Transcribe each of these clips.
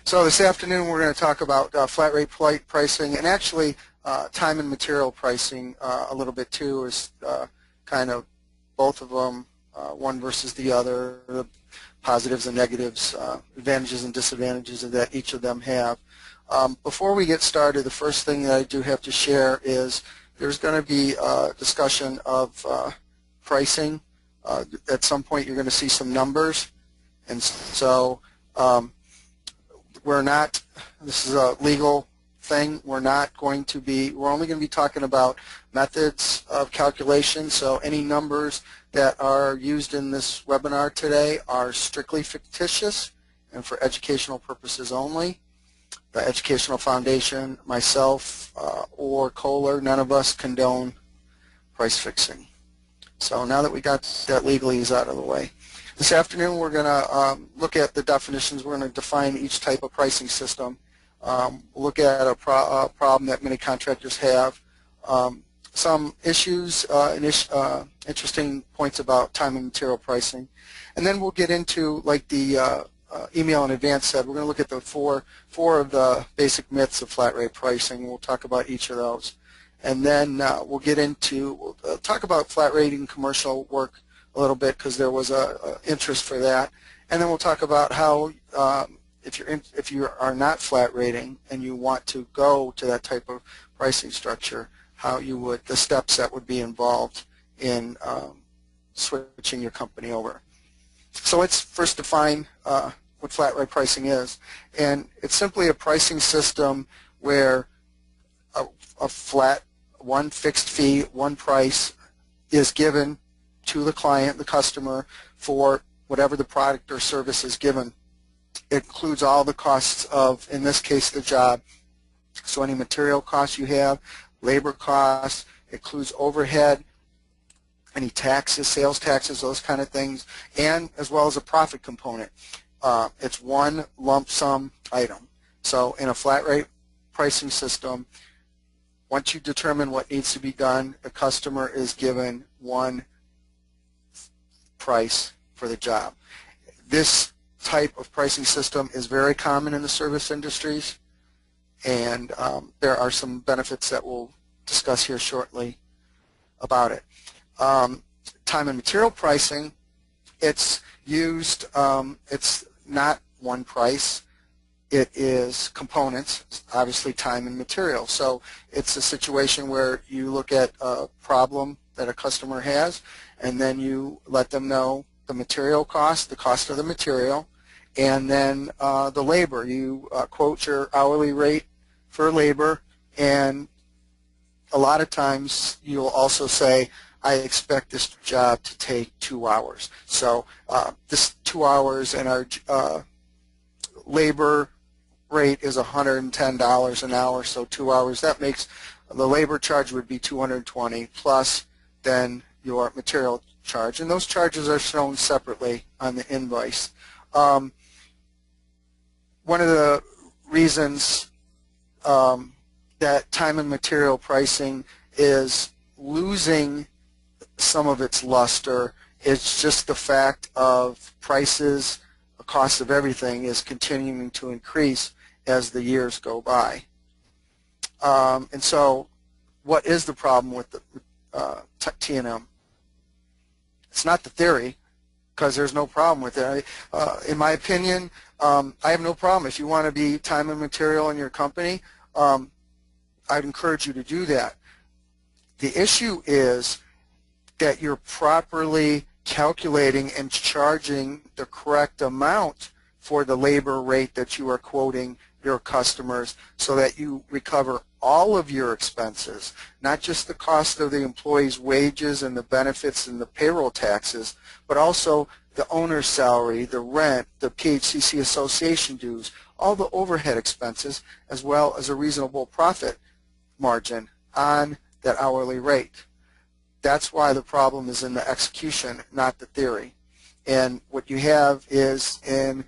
So this afternoon we're going to talk about flat rate pricing, and actually time and material pricing a little bit too, is kind of both of them, one versus the other, the positives and negatives, advantages and disadvantages that each of them have. Before we get started, the first thing that I do have to share is there's going to be a discussion of pricing. At some point you're going to see some numbers, and so we're not, this is a legal thing, we're only going to be talking about methods of calculation, so any numbers that are used in this webinar today are strictly fictitious and for educational purposes only. The Educational Foundation, myself, or Kohler, none of us condone price fixing. So now that we got that legalese out of the way, this afternoon we're going to look at the definitions. We're going to define each type of pricing system. We'll look at a problem that many contractors have, some issues, interesting points about time and material pricing, and then we'll get into, like the email in advance said, we're going to look at the four of the basic myths of flat rate pricing. We'll talk about each of those, and then we'll talk about flat rate in commercial work a little bit, because there was a interest for that, and then we'll talk about how if you are not flat rating and you want to go to that type of pricing structure, how you would, the steps that would be involved in switching your company over. So let's first define what flat rate pricing is, and it's simply a pricing system where a flat, one fixed fee, one price is given to the client, the customer, for whatever the product or service is given. It includes all the costs of, in this case, the job. So any material costs you have, labor costs, includes overhead, any taxes, sales taxes, those kind of things, and as well as a profit component. It's one lump sum item. So in a flat rate pricing system, once you determine what needs to be done, the customer is given one price for the job. This type of pricing system is very common in the service industries, and there are some benefits that we'll discuss here shortly about it. Time and material pricing, it's used, it's not one price, it is components, obviously time and material. So it's a situation where you look at a problem that a customer has, and then you let them know the material cost, the cost of the material, and then the labor. You quote your hourly rate for labor, and a lot of times you'll also say, I expect this job to take 2 hours. So this 2 hours, and our labor rate is $110 an hour, so 2 hours, that makes the labor charge would be $220 plus then your material charge, and those charges are shown separately on the invoice. One of the reasons that time and material pricing is losing some of its luster is just the fact of prices, the cost of everything is continuing to increase as the years go by. And so what is the problem with the T&M? It's not the theory, because there's no problem with it. In my opinion, I have no problem. If you want to be time and material in your company, I'd encourage you to do that. The issue is that you're properly calculating and charging the correct amount for the labor rate that you are quoting your customers, so that you recover all of your expenses, not just the cost of the employee's wages and the benefits and the payroll taxes, but also the owner's salary, the rent, the PHCC association dues, all the overhead expenses, as well as a reasonable profit margin on that hourly rate. That's why the problem is in the execution, not the theory. And what you have is, in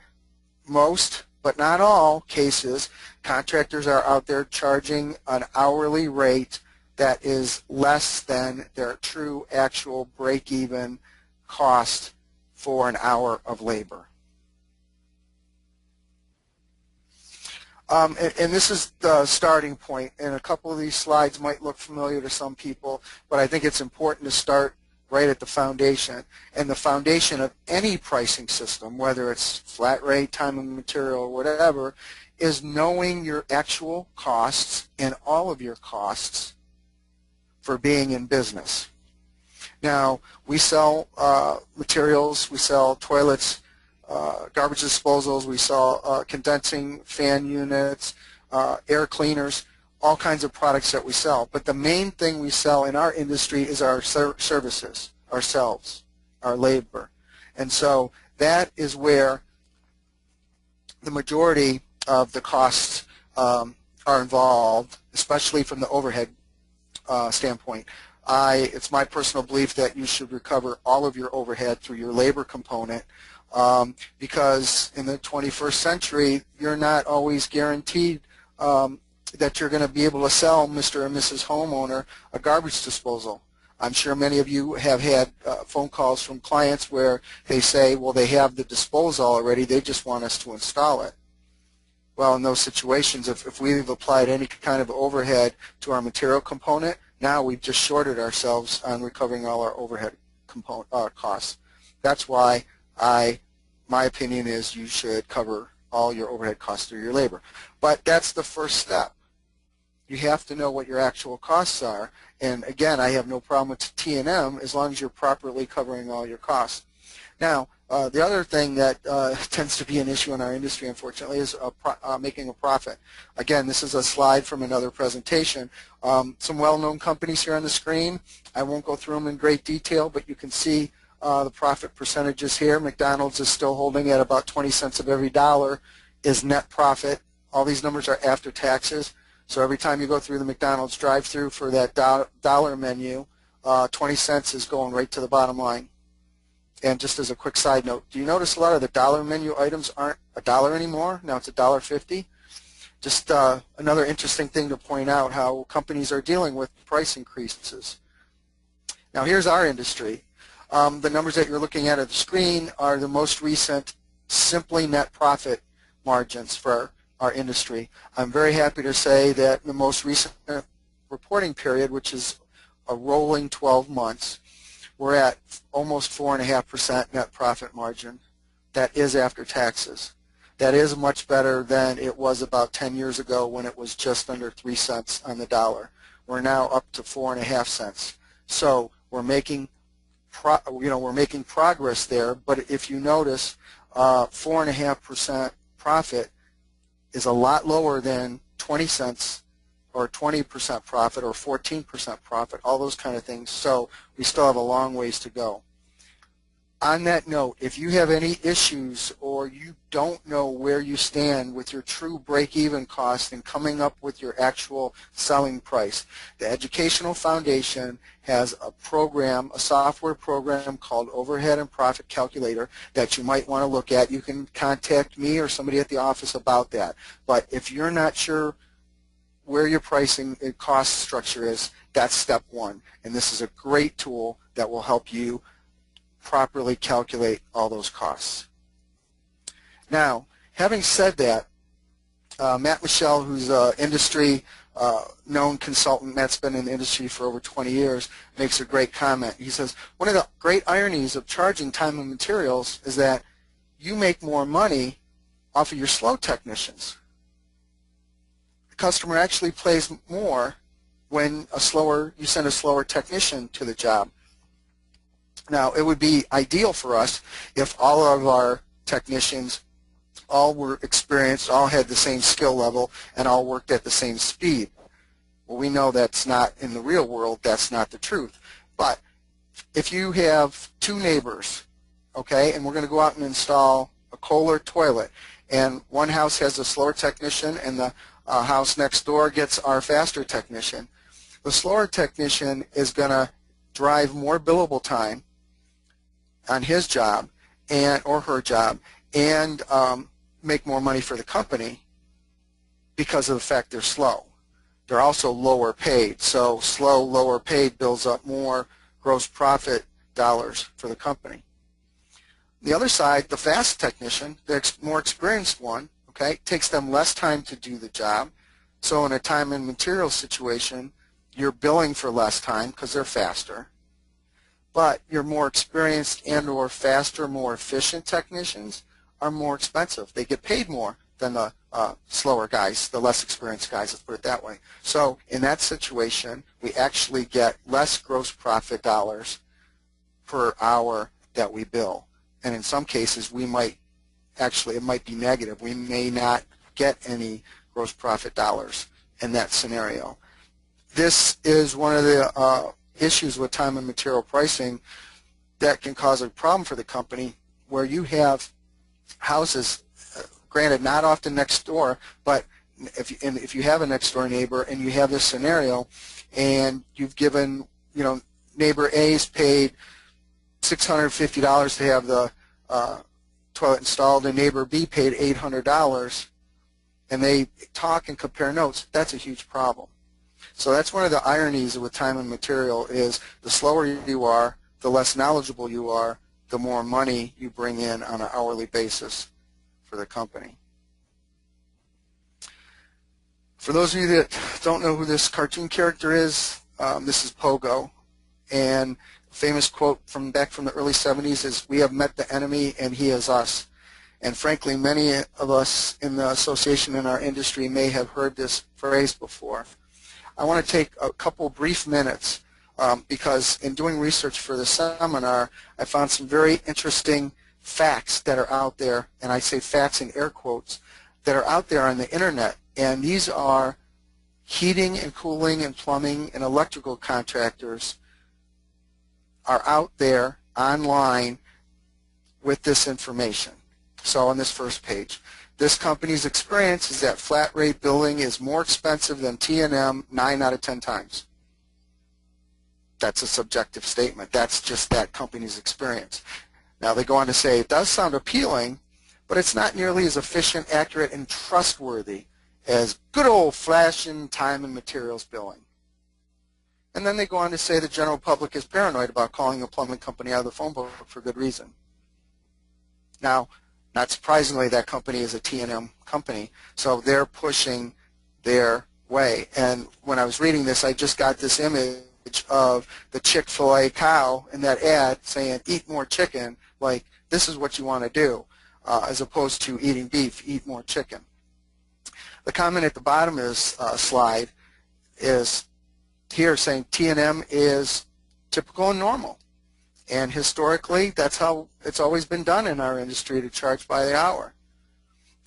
most, but not all cases, contractors are out there charging an hourly rate that is less than their true actual break-even cost for an hour of labor. And this is the starting point, and a couple of these slides might look familiar to some people, but I think it's important to start right at the foundation. And the foundation of any pricing system, whether it's flat rate, time and material, or whatever, is knowing your actual costs and all of your costs for being in business. Now, we sell materials, we sell toilets, garbage disposals, we sell condensing fan units, air cleaners, all kinds of products that we sell. But the main thing we sell in our industry is our services, ourselves, our labor. And so that is where the majority of the costs are involved, especially from the overhead standpoint. It's my personal belief that you should recover all of your overhead through your labor component, because in the 21st century, you're not always guaranteed that you're going to be able to sell Mr. and Mrs. Homeowner a garbage disposal. I'm sure many of you have had phone calls from clients where they say, well, they have the disposal already, they just want us to install it. Well, in those situations, if we've applied any kind of overhead to our material component, now we've just shorted ourselves on recovering all our overhead costs. That's why my opinion is you should cover all your overhead costs through your labor. But that's the first step. You have to know what your actual costs are. And again, I have no problem with T&M as long as you're properly covering all your costs. Now, the other thing that tends to be an issue in our industry, unfortunately, is making a profit. Again, this is a slide from another presentation. Some well-known companies here on the screen. I won't go through them in great detail, but you can see the profit percentages here. McDonald's is still holding at about 20 cents of every dollar is net profit. All these numbers are after taxes. So every time you go through the McDonald's drive-through for that dollar menu, 20 cents is going right to the bottom line. And just as a quick side note, do you notice a lot of the dollar menu items aren't $1 anymore? Now it's $1.50. Just another interesting thing to point out how companies are dealing with price increases. Now here's our industry. The numbers that you're looking at the screen are the most recent simply net profit margins for our industry. I'm very happy to say that the most recent reporting period, which is a rolling 12 months, we're at almost 4.5% net profit margin. That is after taxes. That is much better than it was about 10 years ago when it was just under 3 cents on the dollar. We're now up to 4.5 cents. So we're making progress there. But if you notice, 4.5% profit is a lot lower than 20 cents or 20% profit or 14% profit, all those kind of things. So we still have a long ways to go. On that note, if you have any issues or you don't know where you stand with your true break-even cost and coming up with your actual selling price, the Educational Foundation has a program, a software program called Overhead and Profit Calculator that you might want to look at. You can contact me or somebody at the office about that. But if you're not sure where your pricing and cost structure is, that's step one. And this is a great tool that will help you properly calculate all those costs. Now, having said that, Matt Michelle, who's an industry known consultant, Matt's been in the industry for over 20 years, makes a great comment. He says, one of the great ironies of charging time and materials is that you make more money off of your slow technicians. The customer actually pays more when you send a slower technician to the job. Now, it would be ideal for us if all of our technicians all were experienced, all had the same skill level, and all worked at the same speed. Well, we know that's not, in the real world, that's not the truth. But if you have two neighbors, okay, and we're going to go out and install a Kohler toilet, and one house has a slower technician and the house next door gets our faster technician, the slower technician is going to drive more billable time on his job or her job and make more money for the company because of the fact they're slow. They're also lower paid. So slow, lower paid builds up more gross profit dollars for the company. The other side, the fast technician, the more experienced one, Okay, it takes them less time to do the job. So in a time and material situation, you're billing for less time because they're faster. But your more experienced and or faster, more efficient technicians are more expensive. They get paid more than the slower guys, the less experienced guys, let's put it that way. So in that situation, we actually get less gross profit dollars per hour that we bill. And in some cases, we might actually, it might be negative. We may not get any gross profit dollars in that scenario. This is one of the issues with time and material pricing that can cause a problem for the company, where you have houses, granted not often next door, but if you have a next door neighbor and you have this scenario and you've given, neighbor A's paid $650 to have the toilet installed and neighbor B paid $800, and they talk and compare notes, that's a huge problem. So that's one of the ironies with time and material, is the slower you are, the less knowledgeable you are, the more money you bring in on an hourly basis for the company. For those of you that don't know who this cartoon character is, this is Pogo. And a famous quote from back from the early 70s is, "We have met the enemy and he is us." And frankly, many of us in the association in our industry may have heard this phrase before. I want to take a couple brief minutes because in doing research for the seminar, I found some very interesting facts that are out there, and I say facts in air quotes, that are out there on the internet. And these are heating and cooling and plumbing and electrical contractors are out there online with this information. So on this first page, this company's experience is that flat rate billing is more expensive than T&M 9 out of 10 times. That's a subjective statement. That's just that company's experience. Now they go on to say it does sound appealing, but it's not nearly as efficient, accurate, and trustworthy as good old-fashioned time and materials billing. And then they go on to say the general public is paranoid about calling a plumbing company out of the phone book for good reason. Now, not surprisingly, that company is a T&M company, so they're pushing their way. And when I was reading this, I just got this image of the Chick-fil-A cow in that ad saying, "Eat more chicken," like this is what you want to do, as opposed to eating beef, eat more chicken. The comment at the bottom of this slide is here saying T&M is typical and normal. And historically, that's how it's always been done in our industry, to charge by the hour.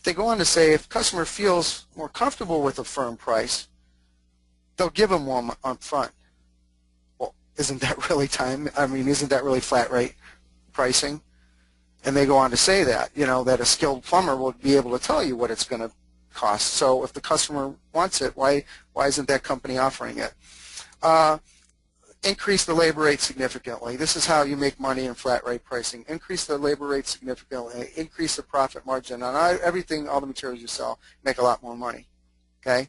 They go on to say if customer feels more comfortable with a firm price, they'll give them one up front. Well, isn't that really isn't that really flat rate pricing? And they go on to say that, that a skilled plumber will be able to tell you what it's going to cost. So if the customer wants it, why isn't that company offering it? Increase the labor rate significantly. This is how you make money in flat rate pricing. Increase the labor rate significantly. Increase the profit margin on everything, all the materials you sell. Make a lot more money. Okay?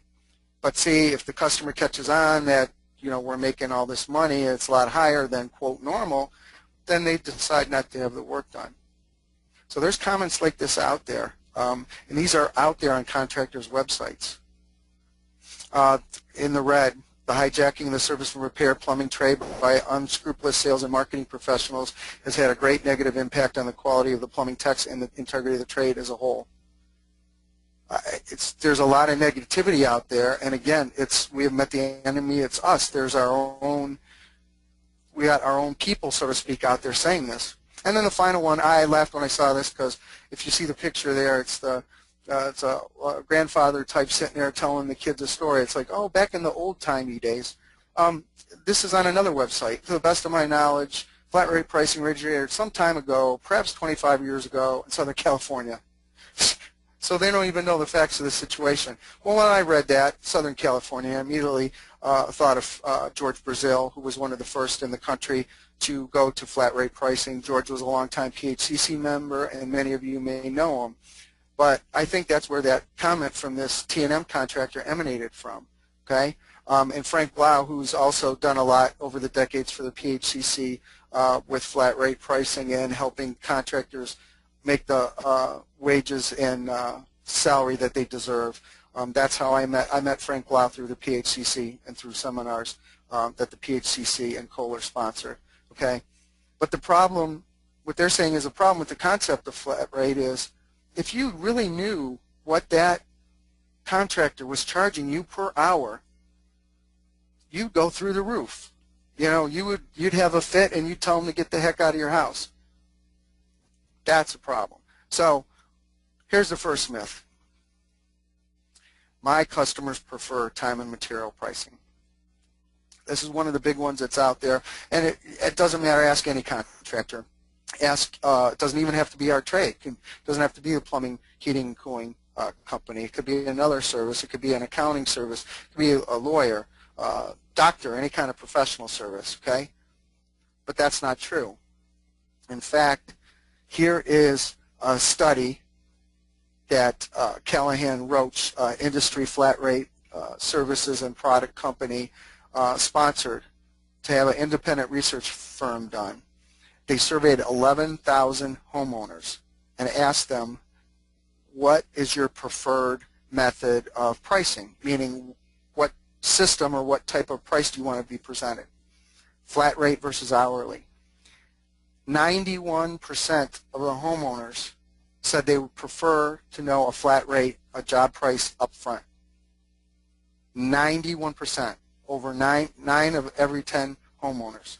But see, if the customer catches on that, we're making all this money, it's a lot higher than, quote, normal, then they decide not to have the work done. So there's comments like this out there. And these are out there on contractors' websites. In the red, the hijacking of the service and repair plumbing trade by unscrupulous sales and marketing professionals has had a great negative impact on the quality of the plumbing techs and the integrity of the trade as a whole. There's a lot of negativity out there, and again, we have met the enemy. It's us. We got our own people, so to speak, out there saying this. And then the final one, I laughed when I saw this because if you see the picture there, it's a grandfather type sitting there telling the kids a story. It's like, oh, back in the old-timey days. This is on another website. To the best of my knowledge, flat rate pricing originated some time ago, perhaps 25 years ago, in Southern California. So they don't even know the facts of the situation. Well, when I read that, Southern California, I immediately thought of George Brazil, who was one of the first in the country to go to flat rate pricing. George was a longtime PHCC member, and many of you may know him. But I think that's where that comment from this T&M contractor emanated from, okay? And Frank Blau, who's also done a lot over the decades for the PHCC with flat rate pricing and helping contractors make the wages and salary that they deserve. That's how I met Frank Blau through the PHCC and through seminars that the PHCC and Kohler sponsored. Okay, but the problem, what they're saying is a problem with the concept of flat rate is if you really knew what that contractor was charging you per hour, you'd go through the roof. You know, you'd have a fit and you'd tell them to get the heck out of your house. That's a problem. So here's the first myth. My customers prefer time and material pricing. This is one of the big ones that's out there, and it doesn't matter. Ask any contractor. Ask. It doesn't even have to be our trade. It doesn't have to be a plumbing, heating, and cooling company. It could be another service. It could be an accounting service. It could be a lawyer, doctor, any kind of professional service. Okay, but that's not true. In fact, here is a study that Callahan Roach Industry Flat Rate Services and Product Company sponsored to have an independent research firm done. They surveyed 11,000 homeowners and asked them, what is your preferred method of pricing? Meaning, what system or what type of price do you want to be presented? Flat rate versus hourly. 91% of the homeowners said they would prefer to know a flat rate, a job price up front. 91%, over 9 of every 10 homeowners.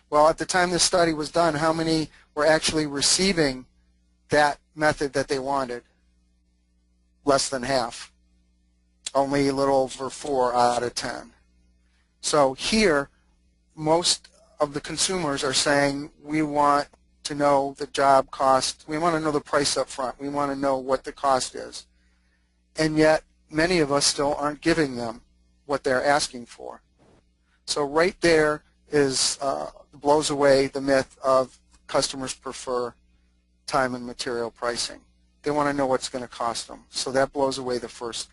Well, at the time this study was done, how many were actually receiving that method that they wanted? Less than half. Only a little over 4 out of 10. So here, most of the consumers are saying we want to know the job cost. We want to know the price up front. We want to know what the cost is. And yet, many of us still aren't giving them what they're asking for. So right there is blows away the myth of customers prefer time and material pricing. They want to know what's going to cost them. So that blows away the first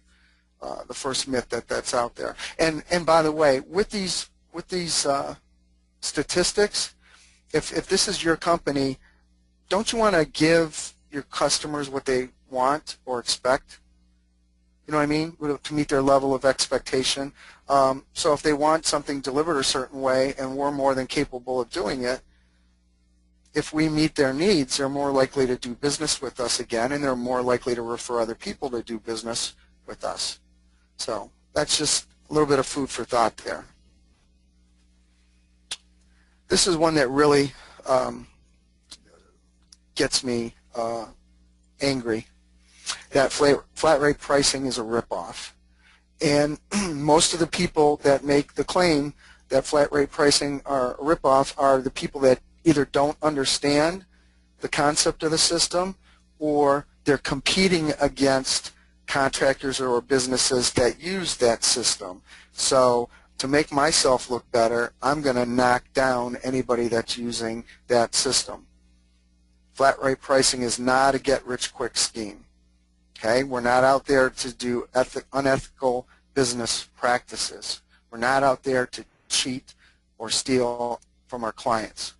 myth that's out there. And by the way, with these statistics, if this is your company, don't you want to give your customers what they want or expect? You know what I mean? To meet their level of expectation. So if they want something delivered a certain way and we're more than capable of doing it, if we meet their needs, they're more likely to do business with us again, and they're more likely to refer other people to do business with us. So that's just a little bit of food for thought there. This is one that really gets me angry, that flat rate pricing is a ripoff. And most of the people that make the claim that flat rate pricing are a ripoff are the people that either don't understand the concept of the system, or they're competing against contractors or businesses that use that system. So to make myself look better, I'm going to knock down anybody that's using that system. Flat rate pricing is not a get-rich-quick scheme. Okay? We're not out there to do unethical business practices. We're not out there to cheat or steal from our clients.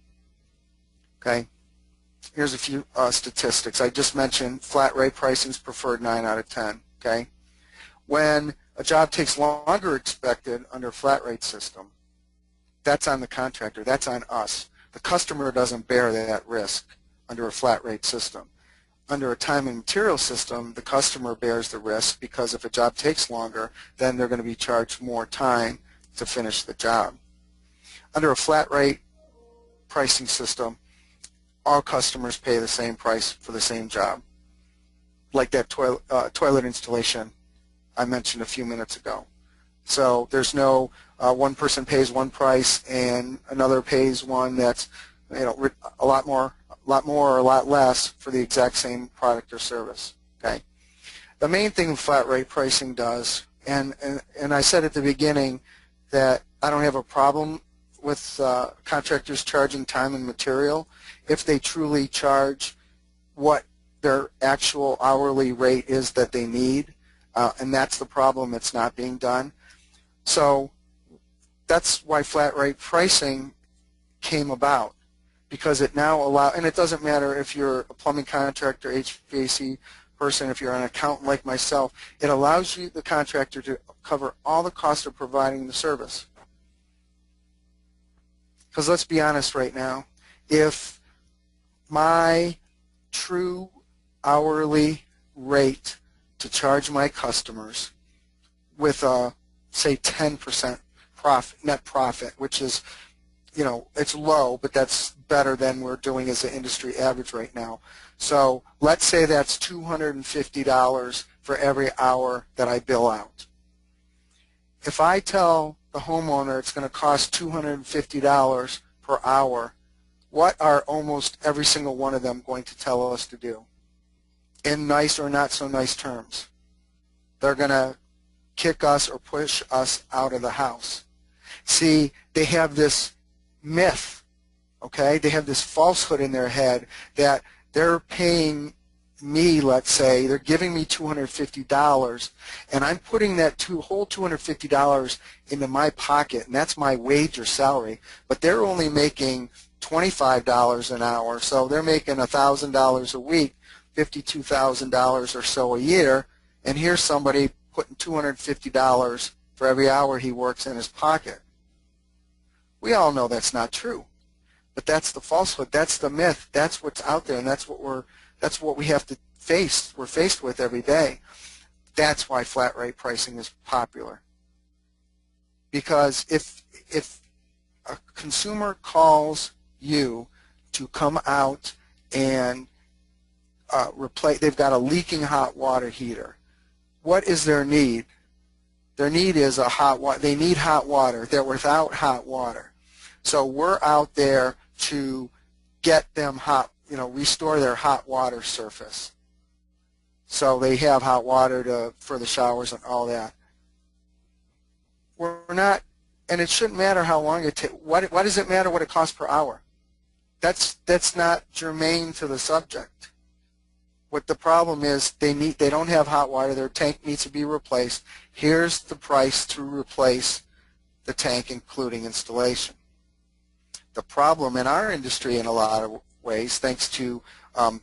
Okay? Here's a few statistics. I just mentioned flat rate pricing is preferred 9 out of 10. Okay? When a job takes longer expected under a flat rate system, that's on the contractor. That's on us. The customer doesn't bear that risk under a flat rate system. Under a time and material system, the customer bears the risk, because if a job takes longer, then they're going to be charged more time to finish the job. Under a flat rate pricing system, all customers pay the same price for the same job, like that toilet installation I mentioned a few minutes ago. So there's no one person pays one price and another pays one that's a lot more or a lot less for the exact same product or service. Okay. The main thing flat rate pricing does, and I said at the beginning that I don't have a problem with contractors charging time and material if they truly charge what their actual hourly rate is that they need, and that's the problem. It's not being done. So that's why flat rate pricing came about, because it now allows, and it doesn't matter if you're a plumbing contractor, HVAC person, if you're an accountant like myself, it allows you, the contractor, to cover all the cost of providing the service. Because let's be honest right now, if my true hourly rate to charge my customers with a, say, 10% profit, net profit, which is, you know, it's low, but that's better than we're doing as an industry average right now. So let's say that's $250 for every hour that I bill out. If I tell the homeowner it's going to cost $250 per hour, what are almost every single one of them going to tell us to do? In nice or not so nice terms. They're going to kick us or push us out of the house. See, they have this myth, okay? They have this falsehood in their head that they're paying me, let's say, they're giving me $250, and I'm putting that whole $250 into my pocket, and that's my wage or salary, but they're only making $25 an hour, so they're making $1,000 a week, $52,000 or so a year, and here's somebody putting $250 for every hour he works in his pocket. We all know that's not true, but that's the falsehood, that's the myth, that's what's out there, and that's what we have to face. We're faced with every day. That's why flat rate pricing is popular. Because if a consumer calls you to come out and replace, they've got a leaking hot water heater, what is their need? Their need is a hot water. They need hot water. They're without hot water. So we're out there to get them hot, you know, restore their hot water surface. So they have hot water for the showers and all that. We're not, and it shouldn't matter how long it takes. Why does it matter what it costs per hour? That's not germane to the subject. What the problem is, they don't have hot water. Their tank needs to be replaced. Here's the price to replace the tank, including installation. The problem in our industry, in a lot of ways, thanks to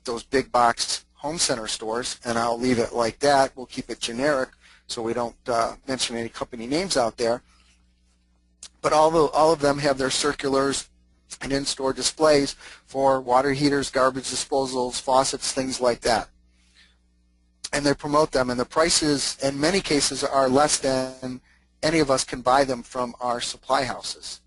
those big box home center stores, and I'll leave it like that. We'll keep it generic so we don't mention any company names out there. But all of them have their circulars and in-store displays for water heaters, garbage disposals, faucets, things like that. And they promote them, and the prices in many cases are less than any of us can buy them from our supply houses.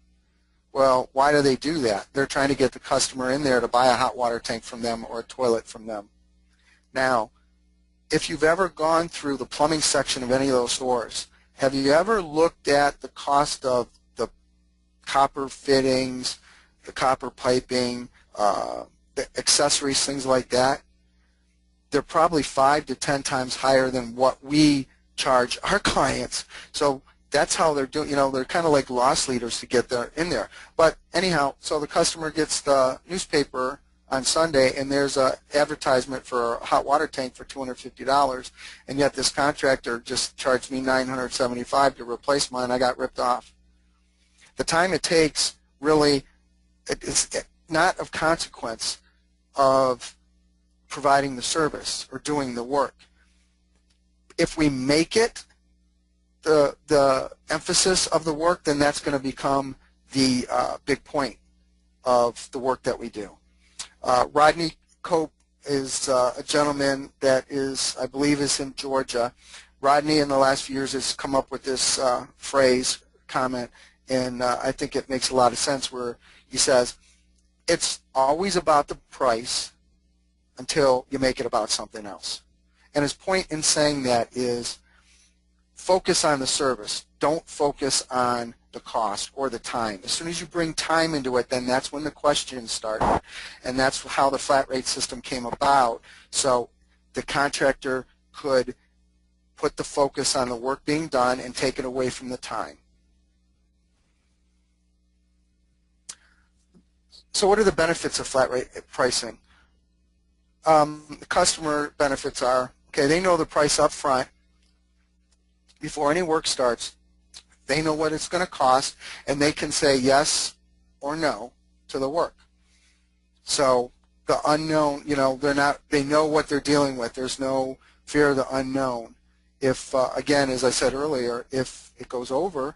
Well, why do they do that? They're trying to get the customer in there to buy a hot water tank from them or a toilet from them. Now, if you've ever gone through the plumbing section of any of those stores, have you ever looked at the cost of the copper fittings, the copper piping, the accessories, things like that? They're probably 5 to 10 times higher than what we charge our clients. So that's how they're doing, you know, they're kind of like loss leaders to get in there. But anyhow, so the customer gets the newspaper on Sunday, and there's an advertisement for a hot water tank for $250, and yet this contractor just charged me $975 to replace mine. I got ripped off. The time it takes really is not of consequence of providing the service or doing the work. If we make it the emphasis of the work, then that's going to become the big point of the work that we do. Rodney Cope is a gentleman that is, I believe, is in Georgia. Rodney, in the last few years, has come up with this phrase, comment, and I think it makes a lot of sense, where he says, it's always about the price until you make it about something else. And his point in saying that is, focus on the service. Don't focus on the cost or the time. As soon as you bring time into it, then that's when the questions start. And that's how the flat rate system came about. So the contractor could put the focus on the work being done and take it away from the time. So what are the benefits of flat rate pricing? The customer benefits are, okay, they know the price up front before any work starts. They know what it's going to cost, and they can say yes or no to the work. So the unknown, they know what they're dealing with. There's no fear of the unknown. If, again, as I said earlier, if it goes over,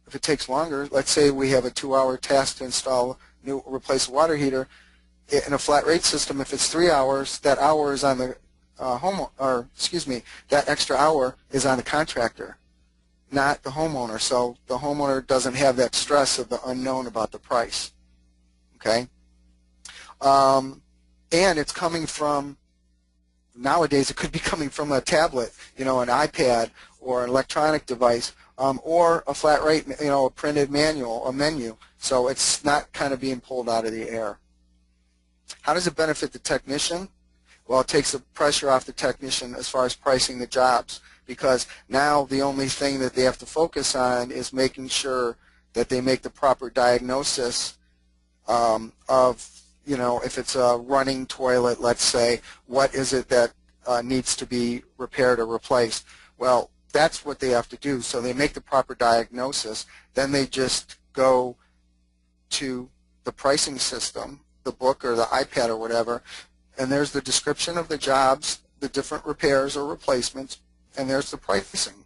if it takes longer, let's say we have a 2-hour task to install replace a water heater in a flat rate system. If it's 3 hours, that hour is on the that extra hour is on the contractor, not the homeowner. So the homeowner doesn't have that stress of the unknown about the price. Okay, and it's coming from, nowadays it could be coming from a tablet, an iPad or an electronic device, or a flat rate, a printed manual, a menu. So it's not kind of being pulled out of the air. How does it benefit the technician? Well, it takes the pressure off the technician as far as pricing the jobs, because now the only thing that they have to focus on is making sure that they make the proper diagnosis of, if it's a running toilet, let's say, what is it that needs to be repaired or replaced? Well, that's what they have to do. So they make the proper diagnosis. Then they just go to the pricing system, the book or the iPad or whatever, and there's the description of the jobs, the different repairs or replacements, and there's the pricing.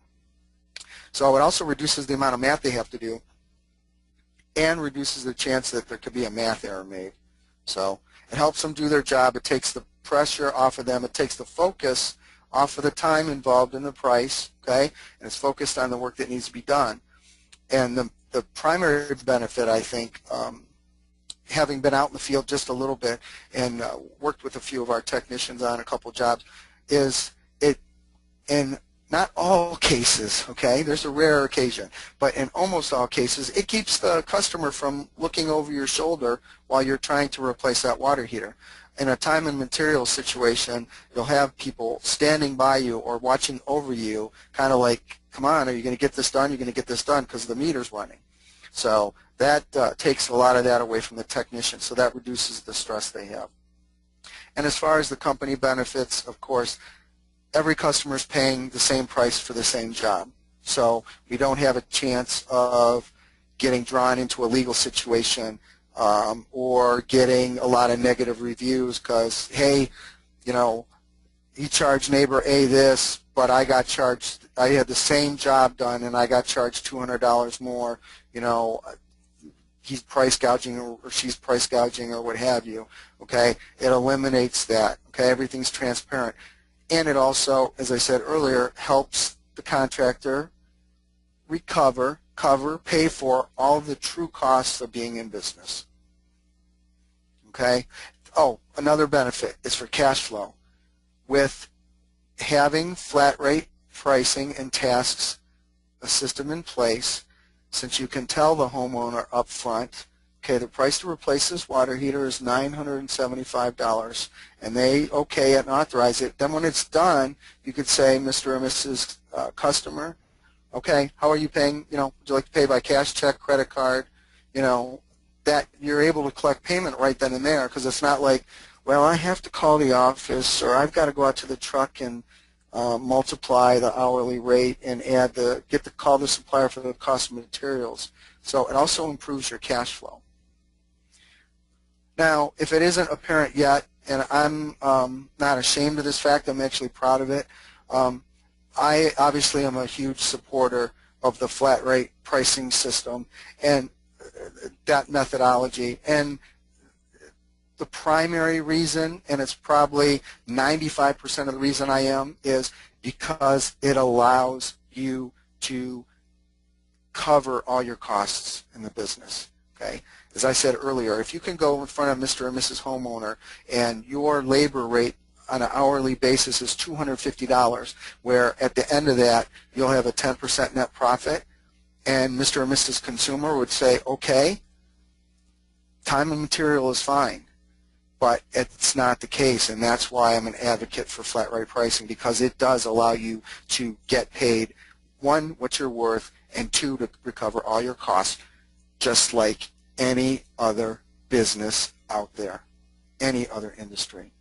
So it also reduces the amount of math they have to do and reduces the chance that there could be a math error made. So it helps them do their job. It takes the pressure off of them. It takes the focus off of the time involved in the price, okay? And it's focused on the work that needs to be done. And the primary benefit, I think, having been out in the field just a little bit and worked with a few of our technicians on a couple jobs, is it, in not all cases, okay, there's a rare occasion, but in almost all cases, it keeps the customer from looking over your shoulder while you're trying to replace that water heater. In a time and materials situation, you'll have people standing by you or watching over you, kind of like, come on, are you going to get this done? You're going to get this done because the meter's running. So that takes a lot of that away from the technician, so that reduces the stress they have. And as far as the company benefits, of course, every customer is paying the same price for the same job. So we don't have a chance of getting drawn into a legal situation or getting a lot of negative reviews because, hey, he charged neighbor A this, but I got charged, I had the same job done and I got charged $200 more, he's price gouging or she's price gouging or what have you, okay? It eliminates that, okay? Everything's transparent. And it also, as I said earlier, helps the contractor recover, pay for all the true costs of being in business, okay? Oh, another benefit is for cash flow. With having flat rate pricing and tasks, a system in place, since you can tell the homeowner up front, okay, the price to replace this water heater is $975, and they okay it and authorize it. Then when it's done, you could say, Mr. or Mrs. Customer, okay, how are you paying? Would you like to pay by cash, check, credit card? That you're able to collect payment right then and there, because it's not like, well, I have to call the office, or I've got to go out to the truck and multiply the hourly rate and add call the supplier for the cost of materials. So it also improves your cash flow. Now, if it isn't apparent yet, and I'm not ashamed of this fact, I'm actually proud of it, I obviously am a huge supporter of the flat rate pricing system and that methodology. And the primary reason, and it's probably 95% of the reason I am, is because it allows you to cover all your costs in the business, okay? As I said earlier, if you can go in front of Mr. or Mrs. Homeowner and your labor rate on an hourly basis is $250, where at the end of that you'll have a 10% net profit, and Mr. or Mrs. Consumer would say, okay, time and material is fine. But it's not the case, and that's why I'm an advocate for flat rate pricing, because it does allow you to get paid, one, what you're worth, and two, to recover all your costs, just like any other business out there, any other industry.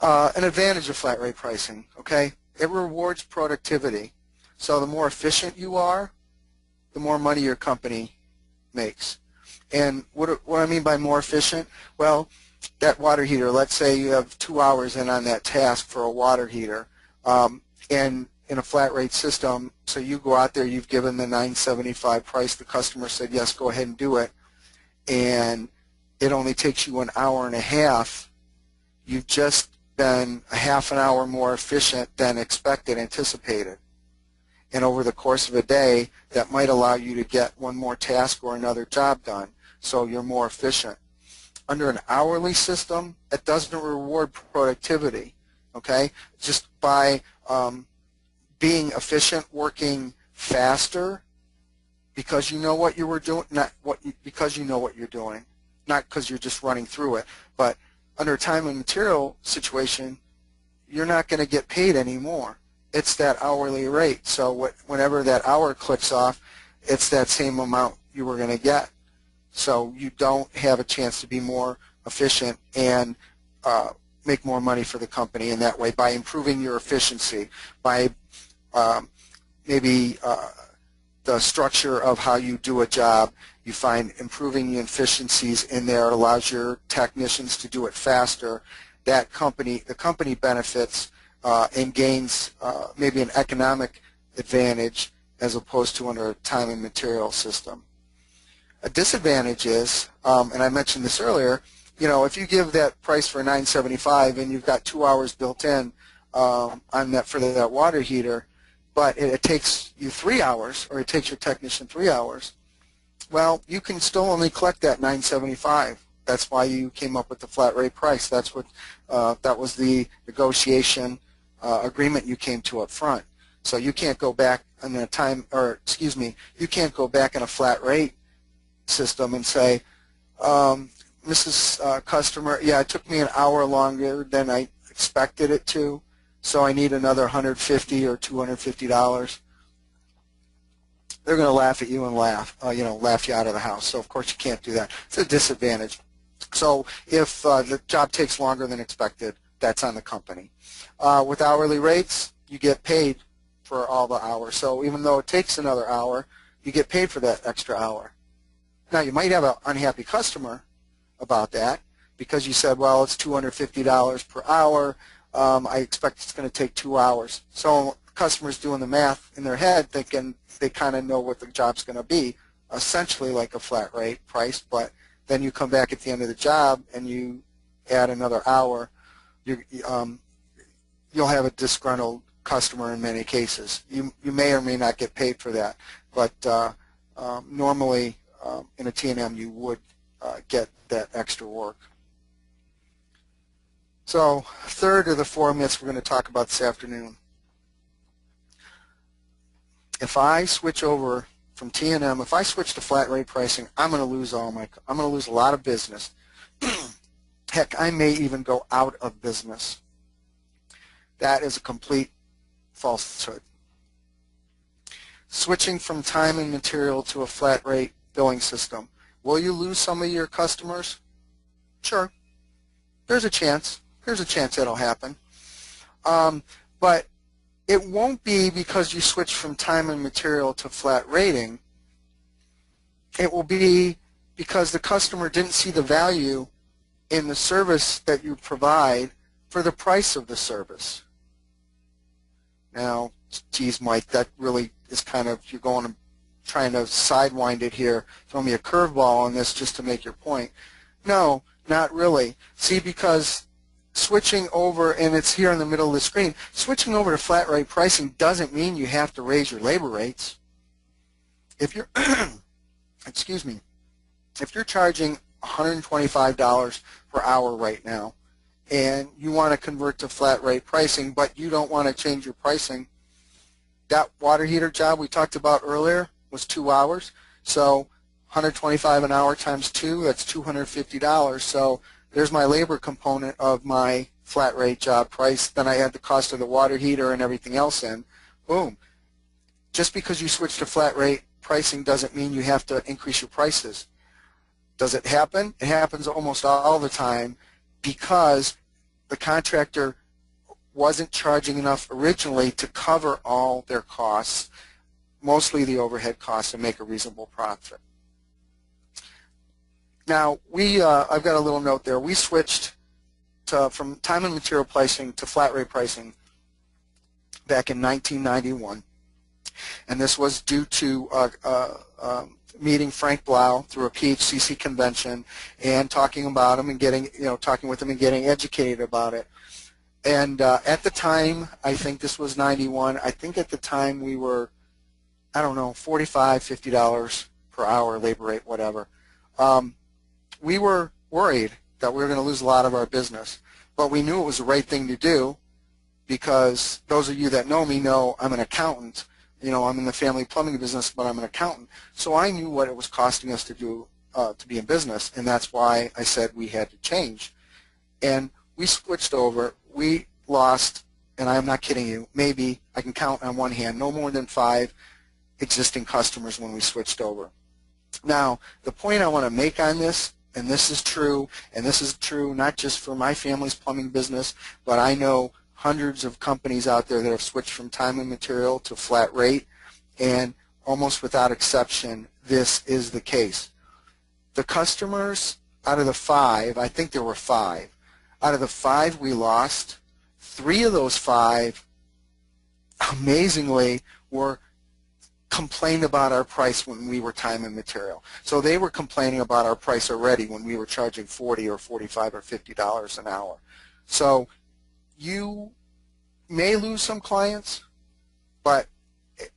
An advantage of flat rate pricing, okay? It rewards productivity. So the more efficient you are, the more money your company makes. And what I mean by more efficient, well, that water heater, let's say you have 2 hours in on that task for a water heater, and in a flat rate system, so you go out there, you've given the $9.75 price, the customer said, yes, go ahead and do it, and it only takes you an hour and a half, you've just been a half an hour more efficient than expected, anticipated. And over the course of a day, that might allow you to get one more task or another job done, so you're more efficient. Under an hourly system, it doesn't reward productivity, okay? Just by being efficient, working faster, because you know what you were doing, because you know what you're doing, not because you're just running through it. But under a time and material situation, you're not going to get paid anymore. It's that hourly rate. So whenever that hour clicks off, it's that same amount you were going to get. So you don't have a chance to be more efficient and make more money for the company in that way by improving your efficiency, by maybe the structure of how you do a job. You find improving the efficiencies in there. It allows your technicians to do it faster. The company benefits and gains maybe an economic advantage as opposed to under a time and material system. A disadvantage is, and I mentioned this earlier, you know, if you give that price for $9.75 and you've got 2 hours built in on that for that water heater, but it takes you 3 hours, or it takes your technician 3 hours, well, you can still only collect that $9.75. That's why you came up with the flat rate price. That's what that was the negotiation agreement you came to up front. So you can't go back in a time, or excuse me, you can't go back in a flat rate system and say, Mrs. Customer, yeah, it took me an hour longer than I expected it to, so I need another $150 or $250. They're going to laugh at you and laugh you out of the house. So of course you can't do that. It's a disadvantage. So if the job takes longer than expected, that's on the company. With hourly rates, you get paid for all the hours. So even though it takes another hour, you get paid for that extra hour. Now you might have an unhappy customer about that because you said, well, it's $250 per hour. I expect it's going to take 2 hours. So the customer's doing the math in their head thinking they kind of know what the job's going to be, essentially like a flat rate price, but then you come back at the end of the job and you add another hour, you'll have a disgruntled customer in many cases. You may or may not get paid for that, but normally in a T&M you would get that extra work. So third of the 4 myths we're going to talk about this afternoon. If I switch over from T&M, if I switch to flat rate pricing, I'm going to lose I'm going to lose a lot of business. Heck, I may even go out of business. That is a complete falsehood. Switching from time and material to a flat rate billing system. Will you lose some of your customers? Sure. There's a chance. There's a chance that'll happen. But it won't be because you switch from time and material to flat rating. It will be because the customer didn't see the value in the service that you provide for the price of the service. Now, geez, Mike, that really is kind of, you're trying to sidewind it here, throw me a curveball on this just to make your point. No, not really. See, because switching over, and it's here in the middle of the screen, switching over to flat rate pricing doesn't mean you have to raise your labor rates. If you're, excuse me, if you're charging $125 per hour right now, and you want to convert to flat rate pricing, but you don't want to change your pricing, that water heater job we talked about earlier was 2 hours, so $125 an hour times 2, that's $250. So there's my labor component of my flat rate job price. Then I add the cost of the water heater and everything else in. Boom. Just because you switch to flat rate pricing doesn't mean you have to increase your prices. Does it happen? It happens almost all the time because the contractor wasn't charging enough originally to cover all their costs, mostly the overhead costs, and make a reasonable profit. Now, I've got a little note there. We switched from time and material pricing to flat rate pricing back in 1991, and this was due to meeting Frank Blau through a PHCC convention and talking about him and talking with him and getting educated about it. And at the time, I think this was 91. I think at the time we were, I don't know, $45, $50 per hour, labor rate, whatever. We were worried that we were going to lose a lot of our business, but we knew it was the right thing to do because those of you that know me know I'm an accountant. I'm in the family plumbing business, but I'm an accountant. So I knew what it was costing us to do to be in business, and that's why I said we had to change. And we switched over. We lost, and I'm not kidding you, maybe I can count on one hand, no more than 5 existing customers when we switched over. Now, the point I want to make on this, and this is true not just for my family's plumbing business, but I know hundreds of companies out there that have switched from time and material to flat rate, and almost without exception, this is the case. The customers out of the 5, I think there were 5, out of the 5 we lost, 3 of those 5, amazingly, were complained about our price when we were time and material. So they were complaining about our price already when we were charging $40 or $45 or $50 an hour. So you may lose some clients, but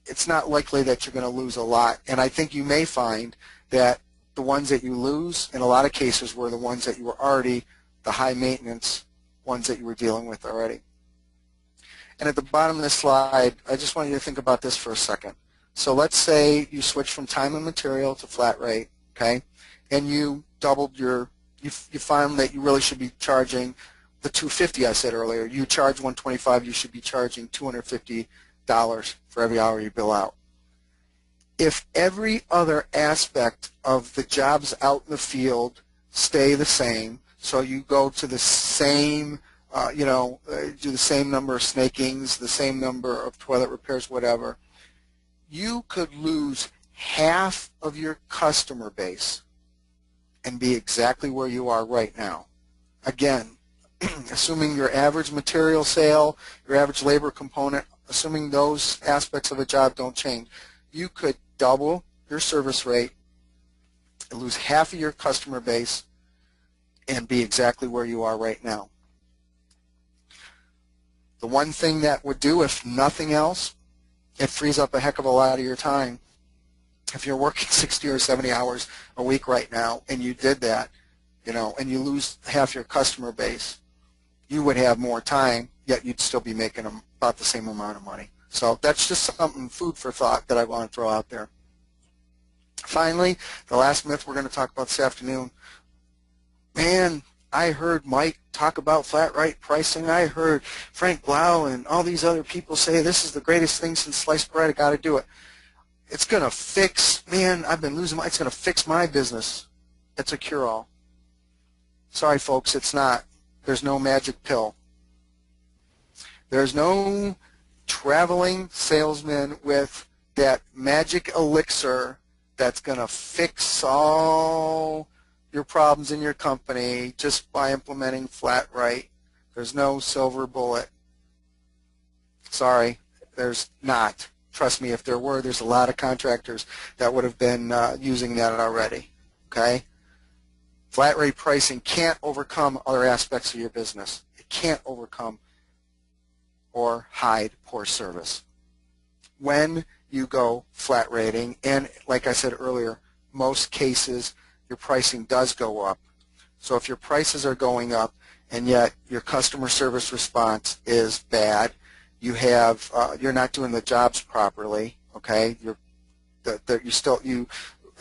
it's not likely that you're going to lose a lot. And I think you may find that the ones that you lose, in a lot of cases, were the ones that you were already, the high maintenance ones that you were dealing with already. And at the bottom of this slide, I just want you to think about this for a second. So let's say you switch from time and material to flat rate, okay, and you doubled you find that you really should be charging the $250 I said earlier. You charge $125, you should be charging $250 for every hour you bill out. If every other aspect of the jobs out in the field stay the same, so you go to the same, do the same number of snakings, the same number of toilet repairs, whatever, you could lose half of your customer base and be exactly where you are right now. Again, assuming your average material sale, your average labor component, assuming those aspects of a job don't change, you could double your service rate, lose half of your customer base, and be exactly where you are right now. The one thing that would do, if nothing else, it frees up a heck of a lot of your time. If you're working 60 or 70 hours a week right now and you did that, and you lose half your customer base, you would have more time, yet you'd still be making about the same amount of money. So that's just something, food for thought, that I want to throw out there. Finally, the last myth we're going to talk about this afternoon. Man, I heard Mike talk about flat rate pricing. I heard Frank Blau and all these other people say this is the greatest thing since sliced bread. I got to do it. It's going to fix, man, I've been losing it's going to fix my business. It's a cure-all. Sorry, folks, it's not. There's no magic pill. There's no traveling salesman with that magic elixir that's going to fix all your problems in your company just by implementing flat rate. There's no silver bullet. Sorry, there's not. Trust me, if there were, there's a lot of contractors that would have been using that already. Okay? Flat rate pricing can't overcome other aspects of your business. It can't overcome or hide poor service. When you go flat rating, and like I said earlier, most cases your pricing does go up. So if your prices are going up and yet your customer service response is bad, you have you're not doing the jobs properly. Okay, you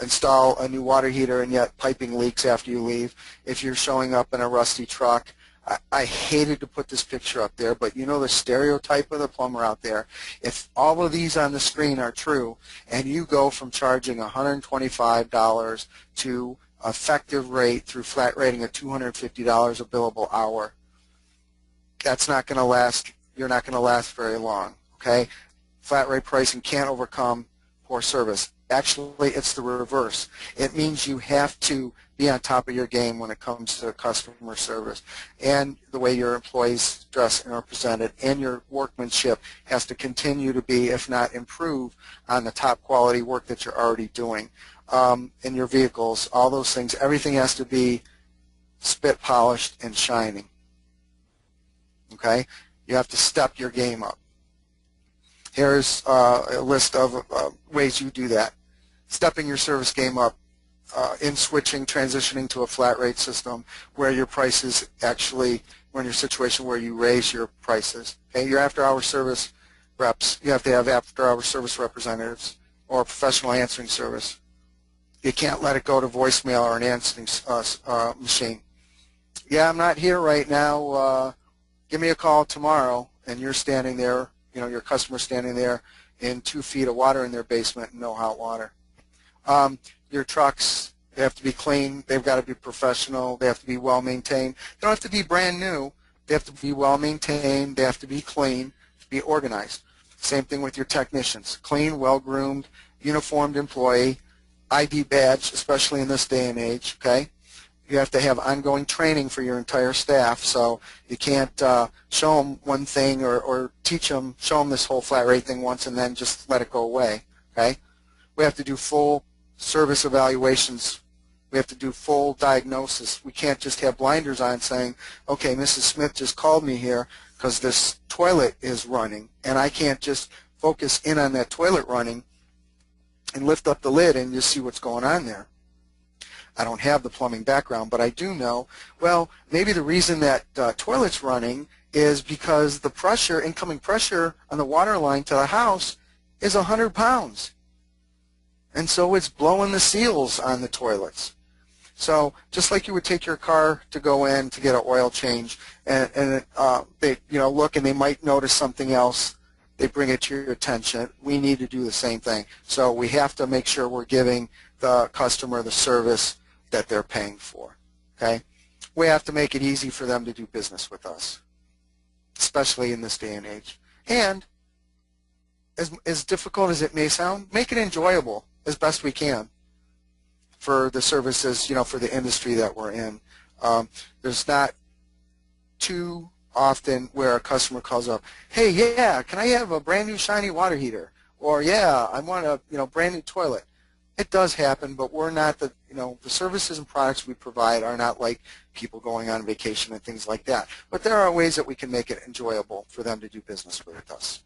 install a new water heater and yet piping leaks after you leave. If you're showing up in a rusty truck, I hated to put this picture up there, but you know the stereotype of the plumber out there. If all of these on the screen are true and you go from charging $125 to effective rate through flat rating of $250 a billable hour, that's not going to last. You're not going to last very long. Okay, flat rate pricing can't overcome poor service. Actually, it's the reverse. It means you have to be on top of your game when it comes to customer service, and the way your employees dress and are presented, and your workmanship has to continue to be, if not improve, on the top quality work that you're already doing. In your vehicles, all those things, everything has to be spit polished and shining. Okay? You have to step your game up. Here's a list of ways you do that. Stepping your service game up in switching, transitioning to a flat rate system where your prices actually, we're in your situation where you raise your prices. Okay? Your after-hour service reps, you have to have after-hour service representatives or professional answering service. You can't let it go to voicemail or an answering machine. Yeah, I'm not here right now. Give me a call tomorrow, and you're standing there, you know, your customer's standing there in 2 feet of water in their basement and no hot water. Your trucks, they have to be clean. They've got to be professional. They have to be well maintained. They don't have to be brand new. They have to be well maintained. They have to be clean, to be organized. Same thing with your technicians. Clean, well groomed, uniformed employee, ID badge, especially in this day and age. Okay, you have to have ongoing training for your entire staff, so you can't show them one thing or teach them, show them this whole flat rate thing once and then just let it go away. Okay, we have to do full service evaluations. We have to do full diagnosis. We can't just have blinders on saying, okay, Mrs. Smith just called me here because this toilet is running, and I can't just focus in on that toilet running and lift up the lid and just see what's going on there. I don't have the plumbing background, but I do know, well, maybe the reason that toilet's running is because the pressure, incoming pressure on the water line to the house is 100 pounds. And so it's blowing the seals on the toilets. So just like you would take your car to go in to get an oil change, and they look and they might notice something else, they bring it to your attention. We need to do the same thing. So we have to make sure we're giving the customer the service that they're paying for. Okay? We have to make it easy for them to do business with us, especially in this day and age. And as difficult as it may sound, make it enjoyable as best we can for the services, for the industry that we're in. There's not too often where a customer calls up, hey, yeah, can I have a brand new shiny water heater? Or, yeah, I want a brand new toilet. It does happen, but we're not the services and products we provide are not like people going on vacation and things like that. But there are ways that we can make it enjoyable for them to do business with us.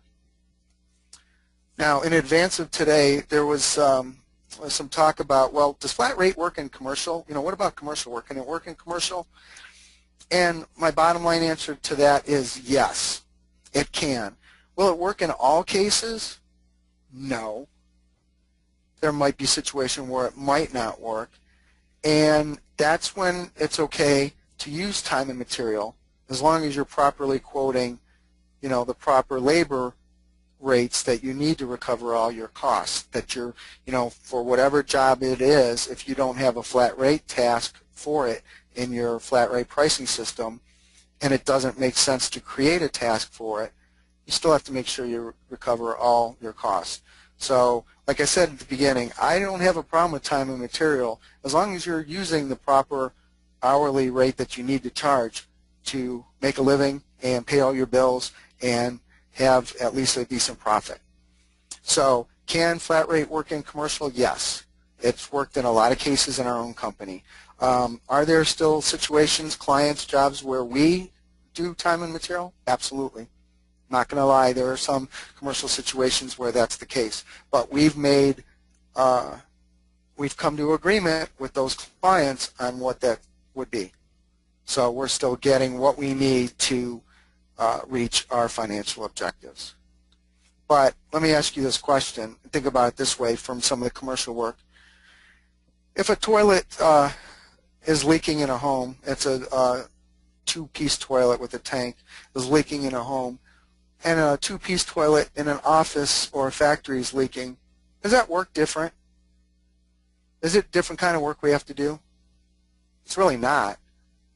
Now, in advance of today, there was some talk about, well, does flat rate work in commercial? What about commercial work? Can it work in commercial? And my bottom line answer to that is yes, it can. Will it work in all cases? No. There might be a situation where it might not work, and that's when it's okay to use time and material as long as you're properly quoting, the proper labor rates that you need to recover all your costs, that you're, for whatever job it is, if you don't have a flat rate task for it in your flat rate pricing system and it doesn't make sense to create a task for it, you still have to make sure you recover all your costs. So, like I said at the beginning, I don't have a problem with time and material as long as you're using the proper hourly rate that you need to charge to make a living and pay all your bills and have at least a decent profit. So, can flat rate work in commercial? Yes. It's worked in a lot of cases in our own company. Are there still situations, clients, jobs where we do time and material? Absolutely. Not going to lie, there are some commercial situations where that's the case. But we've come to agreement with those clients on what that would be. So we're still getting what we need to reach our financial objectives. But let me ask you this question. Think about it this way from some of the commercial work. If a toilet is leaking in a home, it's a two-piece toilet with a tank, is leaking in a home, and a two-piece toilet in an office or a factory is leaking, does that work different? Is it a different kind of work we have to do? It's really not.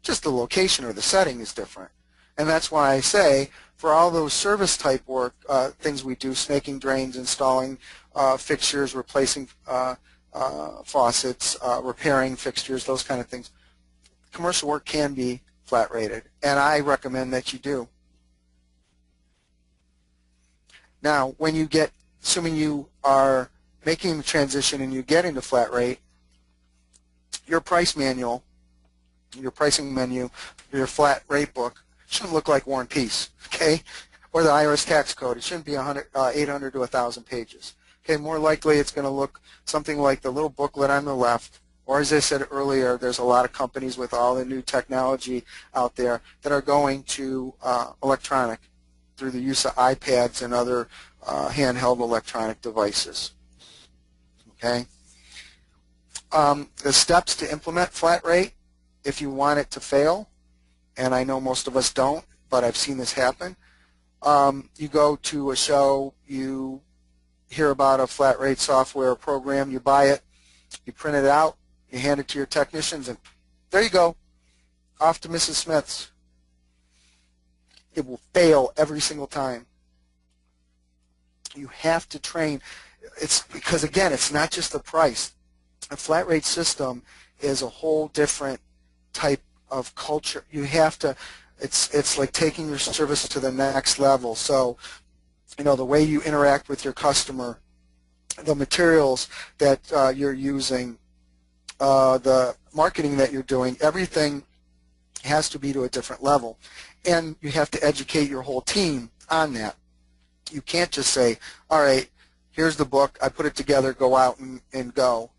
Just the location or the setting is different. And that's why I say for all those service type work, things we do, snaking drains, installing fixtures, replacing faucets, repairing fixtures, those kind of things, commercial work can be flat rated, and I recommend that you do. Now, when you get, assuming you are making the transition and you get into flat rate, your price manual, your pricing menu, your flat rate book shouldn't look like War and Peace, okay? Or the IRS tax code. It shouldn't be 800 to 1,000 pages. Okay, more likely it's going to look something like the little booklet on the left, or as I said earlier, there's a lot of companies with all the new technology out there that are going to electronic through the use of iPads and other handheld electronic devices. Okay. The steps to implement flat rate, if you want it to fail, and I know most of us don't, but I've seen this happen, you go to a show, you hear about a flat rate software program, you buy it, you print it out, you hand it to your technicians, and there you go, off to Mrs. Smith's. It will fail every single time. You have to train. It's because, again, it's not just the price. A flat rate system is a whole different type of culture. You have to, it's like taking your service to the next level. So, you know, the way you interact with your customer, the materials that you're using, the marketing that you're doing, everything has to be to a different level. And you have to educate your whole team on that. You can't just say, all right, here's the book, I put it together, go out and go.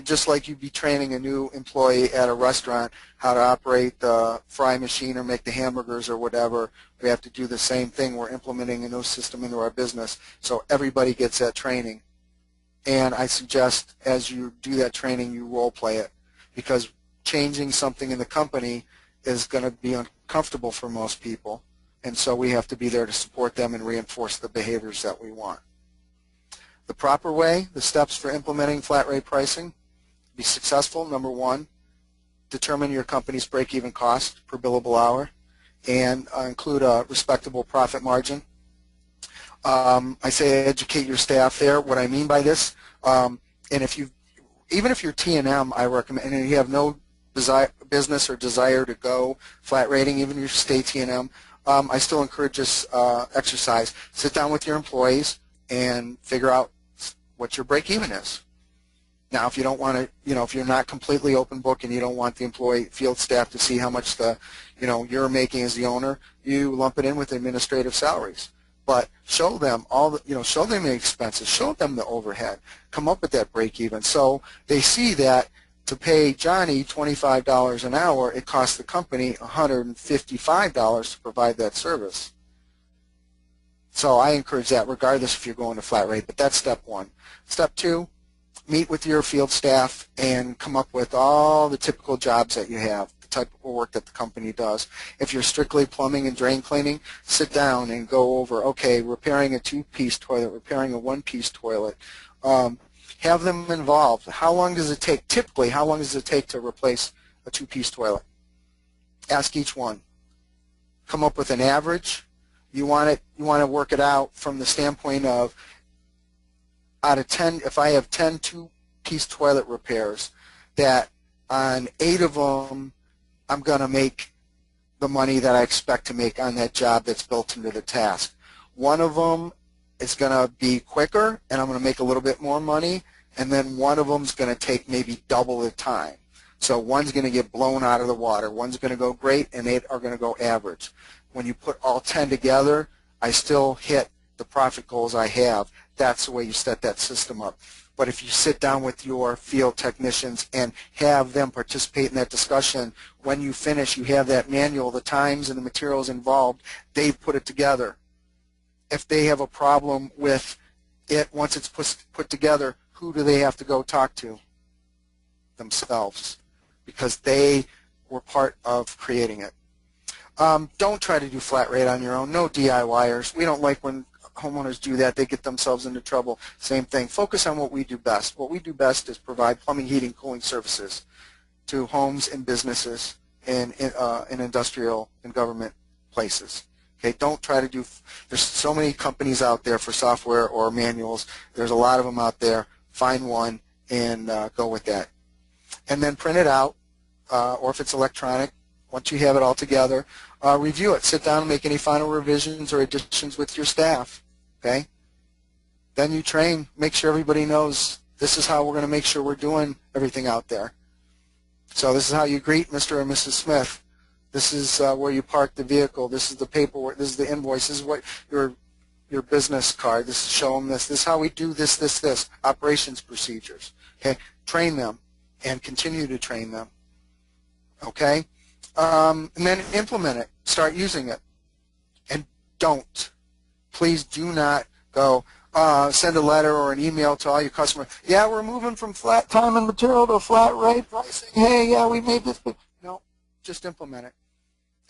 Just like you'd be training a new employee at a restaurant how to operate the fry machine or make the hamburgers or whatever, we have to do the same thing. We're implementing a new system into our business, so everybody gets that training. And I suggest as you do that training, you role play it, because changing something in the company is going to be uncomfortable for most people, and so we have to be there to support them and reinforce the behaviors that we want. The proper way, the steps for implementing flat rate pricing, to be successful: number one, determine your company's break-even cost per billable hour and include a respectable profit margin. I say educate your staff there. What I mean by this, and even if you're T&M, I recommend, and you have no business or desire to go flat rating, even if you stay T&M, I still encourage this exercise. Sit down with your employees and figure out what your break-even is. Now, if you don't want to, if you're not completely open book and you don't want the employee field staff to see how much you're making as the owner, you lump it in with administrative salaries. But show them show them the expenses, show them the overhead, come up with that break-even, so they see that to pay Johnny $25 an hour, it costs the company $155 to provide that service. So I encourage that regardless if you're going to flat rate, but that's step one. Step two, meet with your field staff and come up with all the typical jobs that you have, the type of work that the company does. If you're strictly plumbing and drain cleaning, sit down and go over, okay, repairing a two-piece toilet, repairing a one-piece toilet. Have them involved. How long does it take? Typically, how long does it take to replace a two-piece toilet? Ask each one. Come up with an average. You want to work it out from the standpoint of, out of 10, if I have 10 two-piece toilet repairs, that on 8 of them I'm going to make the money that I expect to make on that job that's built into the task. One of them is going to be quicker and I'm going to make a little bit more money, and then one of them is going to take maybe double the time. So one's going to get blown out of the water, one's going to go great, and 8 are going to go average. When you put all 10 together, I still hit the profit goals I have. That's the way you set that system up. But if you sit down with your field technicians and have them participate in that discussion, when you finish, you have that manual, the times and the materials involved, they've put it together. If they have a problem with it once it's put together, who do they have to go talk to? Themselves, because they were part of creating it. Don't try to do flat rate on your own. No DIYers. We don't like when homeowners do that. They get themselves into trouble. Same thing. Focus on what we do best. What we do best is provide plumbing, heating, cooling services to homes and businesses and in industrial and government places. Okay, don't try to do, there's so many companies out there for software or manuals. There's a lot of them out there. Find one and go with that. And then print it out, or if it's electronic, once you have it all together, review it. Sit down and make any final revisions or additions with your staff. Okay? Then you train, make sure everybody knows this is how we're going to make sure we're doing everything out there. So this is how you greet Mr. or Mrs. Smith. This is where you park the vehicle. This is the paperwork. This is the invoice. This is what your business card. This is show them this. This is how we do this, this. Operations procedures. Okay? Train them and continue to train them. Okay? And then implement it. Start using it. And don't. Please do not go send a letter or an email to all your customers. Yeah, we're moving from flat time and material to flat rate pricing. Hey, yeah, we made this. No, just implement it.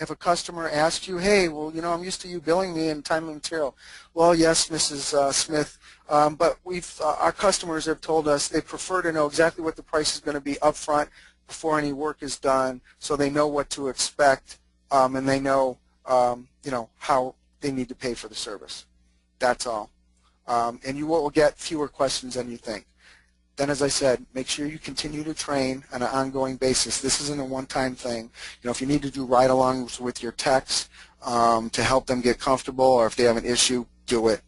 If a customer asks you, hey, well, you know, I'm used to you billing me in time and material. Well, yes, Mrs. Smith, but our customers have told us they prefer to know exactly what the price is going to be up front before any work is done, so they know what to expect, and they know, you know, how they need to pay for the service. That's all. And you will get fewer questions than you think. Then, as I said, make sure you continue to train on an ongoing basis. This isn't a one-time thing. You know, if you need to do ride-alongs with your techs to help them get comfortable, or if they have an issue, do it.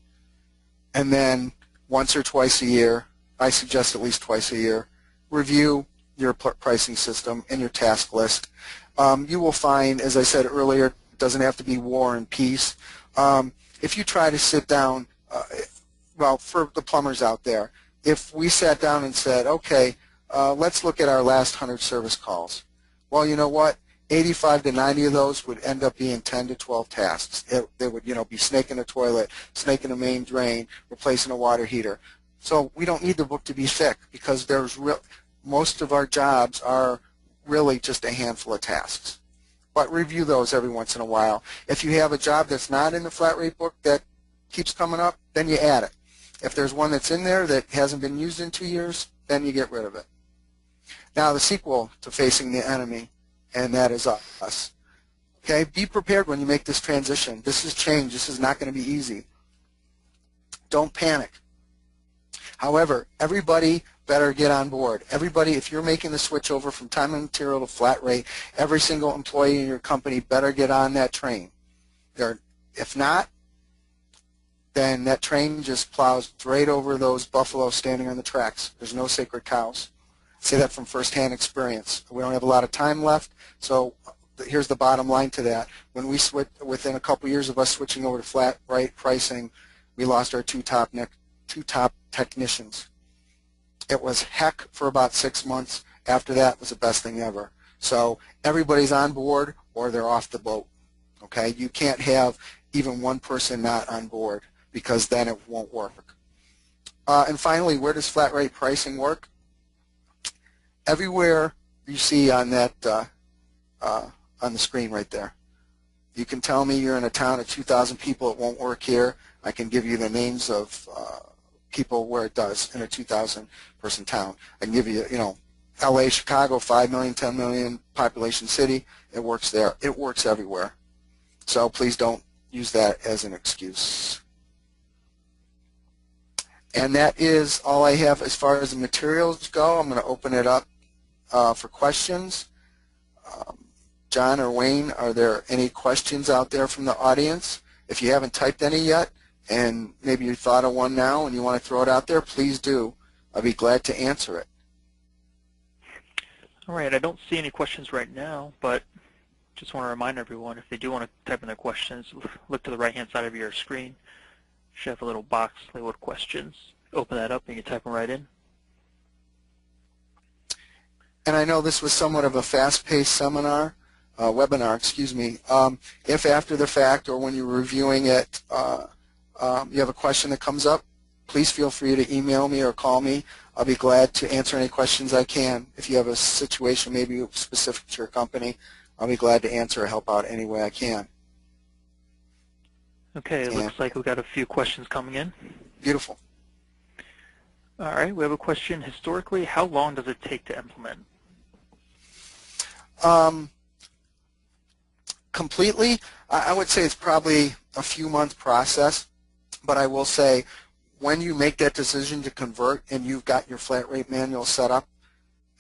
And then once or twice a year, I suggest at least twice a year, review your pricing system and your task list. You will find, as I said earlier, it doesn't have to be war and peace. If you try to sit down, well, for the plumbers out there, if we sat down and said, okay, let's look at our last 100 service calls. Well, you know what? 85 to 90 of those would end up being 10 to 12 tasks. They would, you know, be snaking a toilet, snaking a main drain, replacing a water heater. So we don't need the book to be thick, because most of our jobs are really just a handful of tasks. But review those every once in a while. If you have a job that's not in the flat rate book that keeps coming up, then you add it. If there's one that's in there that hasn't been used in 2 years, then you get rid of it. Now the sequel to facing the enemy, and that is us. Okay, be prepared when you make this transition. This is change. This is not going to be easy. Don't panic. However, everybody better get on board. Everybody, if you're making the switch over from time and material to flat rate, every single employee in your company better get on that train. If not, then that train just plows right over those buffalo standing on the tracks. There's no sacred cows. I say that from firsthand experience. We don't have a lot of time left, so here's the bottom line to that. When we switch, within a couple years of us switching over to flat rate pricing, we lost our two top technicians. It was heck for about 6 months. After that, it was the best thing ever. So everybody's on board or they're off the boat. Okay, you can't have even one person not on board, because then it won't work. And finally, where does flat rate pricing work? Everywhere you see on that on the screen right there. You can tell me you're in a town of 2,000 people, it won't work here. I can give you the names of people where it does in a 2,000 person town. I can give you, you know, LA, Chicago, 5 million, 10 million population city. It works there. It works everywhere. So please don't use that as an excuse. And that is all I have as far as the materials go. I'm going to open it up for questions. John or Wayne, are there any questions out there from the audience? If you haven't typed any yet, and maybe you thought of one now and you want to throw it out there, please do. I'll be glad to answer it. All right, I don't see any questions right now, but just want to remind everyone, if they do want to type in their questions, look to the right-hand side of your screen. You should have a little box labeled questions. Open that up and you type them right in. And I know this was somewhat of a fast-paced seminar, webinar, excuse me. If after the fact or when you're reviewing it, you have a question that comes up, please feel free to email me or call me. I'll be glad to answer any questions I can. If you have a situation maybe specific to your company, I'll be glad to answer or help out any way I can. Okay, it looks like we've got a few questions coming in. Beautiful. All right, we have a question. Historically, how long does it take to implement? Completely, I would say it's probably a few month process, but I will say when you make that decision to convert and you've got your flat rate manual set up,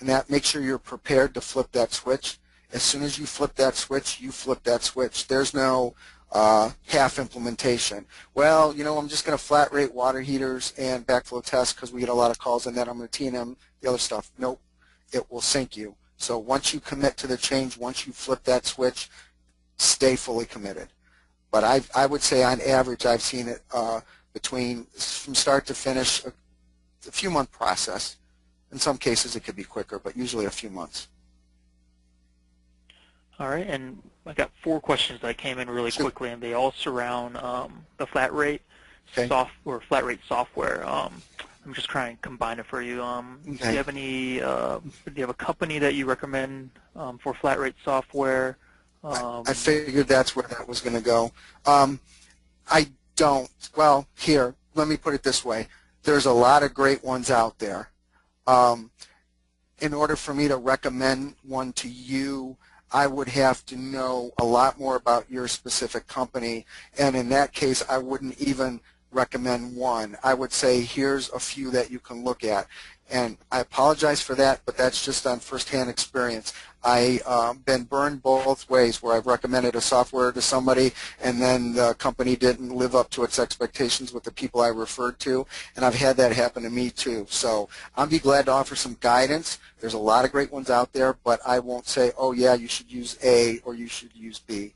and that make sure you're prepared to flip that switch. As soon as you flip that switch, you flip that switch. There's no half implementation. Well, you know, I'm just going to flat rate water heaters and backflow tests because we get a lot of calls on that. I'm going to T&M the other stuff. Nope, it will sink you. So once you commit to the change, once you flip that switch, stay fully committed. But I would say on average I've seen it from start to finish a few month process. In some cases it could be quicker, but usually a few months. All right, and I got 4 questions that came in really quickly, and they all surround the flat rate flat rate software. I'm just trying to combine it for you. Do you have any? Do you have a company that you recommend for flat rate software? I figured that's where that was going to go. I don't. Well, here, let me put it this way. There's a lot of great ones out there. In order for me to recommend one to you, I would have to know a lot more about your specific company, and in that case, I wouldn't even recommend one. I would say here's a few that you can look at, and I apologize for that, but that's just on first-hand experience. I've been burned both ways, where I've recommended a software to somebody and then the company didn't live up to its expectations with the people I referred to, and I've had that happen to me too. So I'd be glad to offer some guidance. There's a lot of great ones out there, but I won't say, oh yeah, you should use A or you should use B.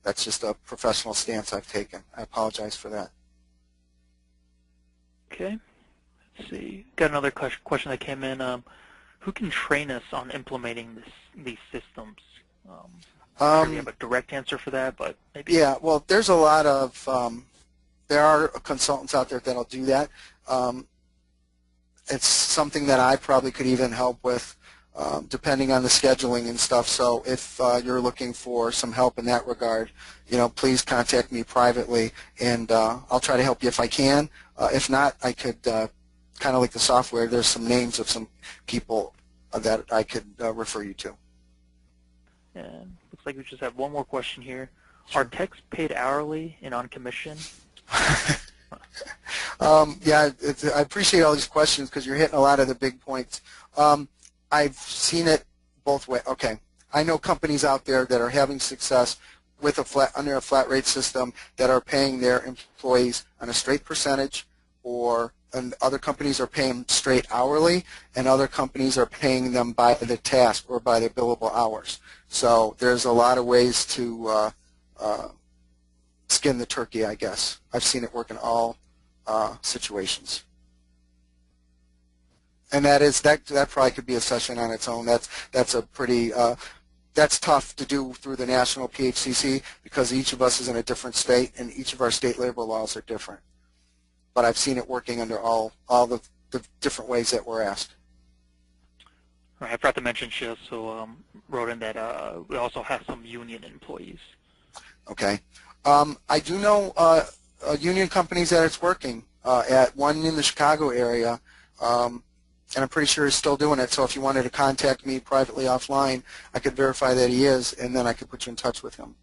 That's just a professional stance I've taken. I apologize for that. Okay. Let's see. Got another question that came in. Who can train us on implementing these systems? I'm sure you have a direct answer for that, but maybe. Yeah, well, there's a lot of, there are consultants out there that'll do that. It's something that I probably could even help with, depending on the scheduling and stuff. So if you're looking for some help in that regard, you know, please contact me privately, and I'll try to help you if I can. If not, I could, kind of like the software, there's some names of some people that I could refer you to. And looks like we just have one more question here. Sure. Are techs paid hourly and on commission? Yeah, I appreciate all these questions because you're hitting a lot of the big points. I've seen it both ways. Okay, I know companies out there that are having success with under a flat rate system that are paying their employees on a straight percentage, and other companies are paying straight hourly, and other companies are paying them by the task or by the billable hours. So there's a lot of ways to skin the turkey, I guess. I've seen it work in all situations. And that probably could be a session on its own. That's a pretty that's tough to do through the national PHCC because each of us is in a different state and each of our state labor laws are different. But I've seen it working under all the different ways that we're asked. All right, I forgot to mention she also wrote in that we also have some union employees. Okay. I do know union companies that it's working at one in the Chicago area, and I'm pretty sure he's still doing it. So if you wanted to contact me privately offline, I could verify that he is, and then I could put you in touch with him.